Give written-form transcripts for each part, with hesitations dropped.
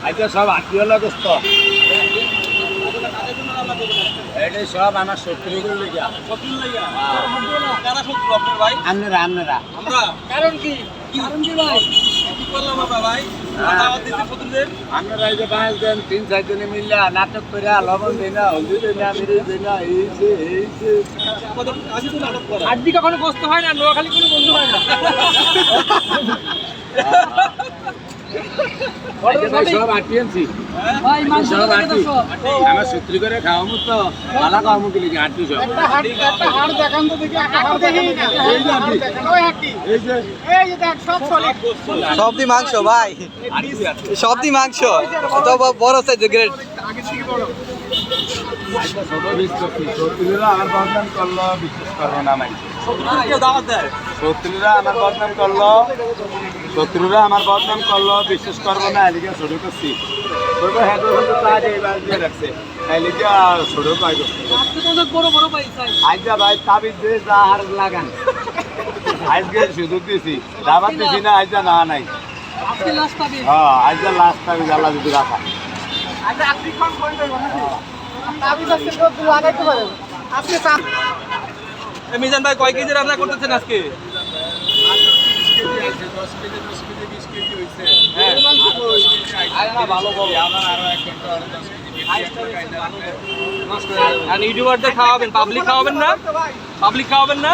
আচ্ছা সব আত্মীয় দোস্ত এটা সব আমার শত্রুগুলো লেগে আপনারা আপনারা কারণ কি ভাই আপনারা এই যে বাঁশ দেন 3-4 জনে মিললে নাটক করে লবণ দেয় না হলদি দেয় না মিরিচ দেয় না এই যে আড্ডি কখনো গোস্ত হয় না, নোয়াখালী কোনো বন্ধু হয় না। সব আটিয়েছি ভাই মাংস সব লাগে আটি তো সব। আমার শত্রু করে খাওয়ামু তো ভালো খাওয়ামু কি লিখে আটি সব একটা হাড় দেখান তো দেখি, একটা হাড় দেখি না। এই যে আটি ওই হাড়টি। এই যে এই যে দেখ সব সলিড। সবদি মাংস ভাই, সবদি মাংস তো বড় সাইজ গ্রেড। আচ্ছা ছোট বিশ করছি শত্রুরা আমার বদনাম করলো বিশ্বাস করবো না মাই শত্রুরা আমার বদনাম করলো বিশ্বাস করবো না এদিকে ছোট করছি ছোট হ্যাঁ তো তাজ এইবার দিয়ে রাখছে এদিকে ছোট পাই করছি আজকে তো অনেক বড় বড় পাই চাই। আজকে ভাই তাবিজ দিয়ে যা হার লাগান আজকে সুযোগ দিয়েছি দাবার দিছি না আজকে না নাই আজকে লাস্ট পাবে। হ্যাঁ আজকে লাস্ট তাবিজ আল্লাহ যদি রাখা আচ্ছা আপনি কোন পয়েন্টে বলেন? আপনি আজকে তো লাগাইতে পারেন। আপনি চাপ মিজান ভাই কয় কেজি রান্না করতেছেন আজকে? আর ইউটিউবারদের খাওয়াবেন, পাবলিক খাওয়াবেন না? পাবলিক খাওয়াবেন না?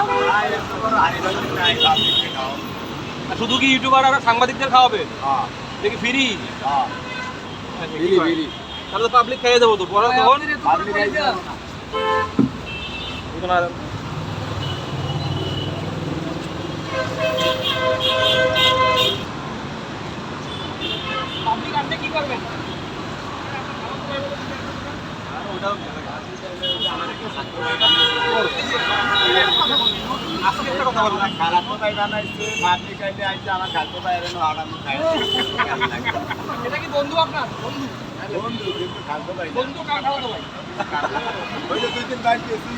আর শুধু কি ইউটিউবার আর সাংবাদিকদের খাওয়াবেন? দেখি ফ্রি? তাহলে তো পাবলিক খাইয়ে দেবো তো পরে তখন। পাবলিক আনতে কি করবেন? আজকে একটা কথা বলবো, খারাপ কথাই জানাইছে মাটি খাইলে আইছে আমার খাদ্য বাইরে নো আরাম খাই এটা কি বন্ধু আপনার? বন্ধু বন্ধু কিন্তু খাদ্য বাইরে বন্ধু কার খাওয়াতো ভাই? ওই যে 2 দিন বাইরে গেছি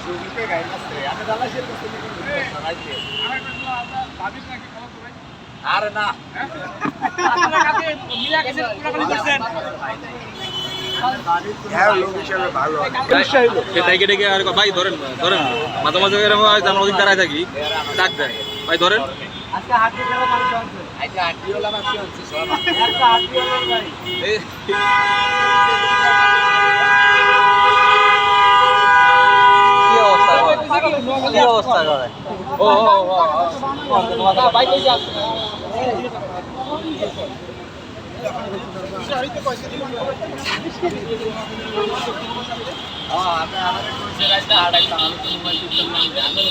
সুযোগে গাই মারছে আমি জানাইছি করতে নাকি আরে না আপনারা কাছে মিলা গেছে কোলাকালি করছেন। হ্যাঁ লোক হিসেবে ভালো ডেকে ডেকে আর ভাই ধরেন মাঝে মাঝে এরকম আমরা ওদিক দাঁড়ায় থাকি, ডাক দেয় ভাই ধরেন। আজকে হাড্ডি খেলা মাংস আছে। আজকে আটিওলা মাছ হচ্ছে সব একটা হাড্ডি হলো ভাই। এই কি অবস্থা করে, কি অবস্থা করে। ও ভাই কই যাচ্ছে? হ্যাঁ আমি আমাদের কইছে রাইতে হাড়াইতাম আমি তো মোবাইল টিপতাম না আমি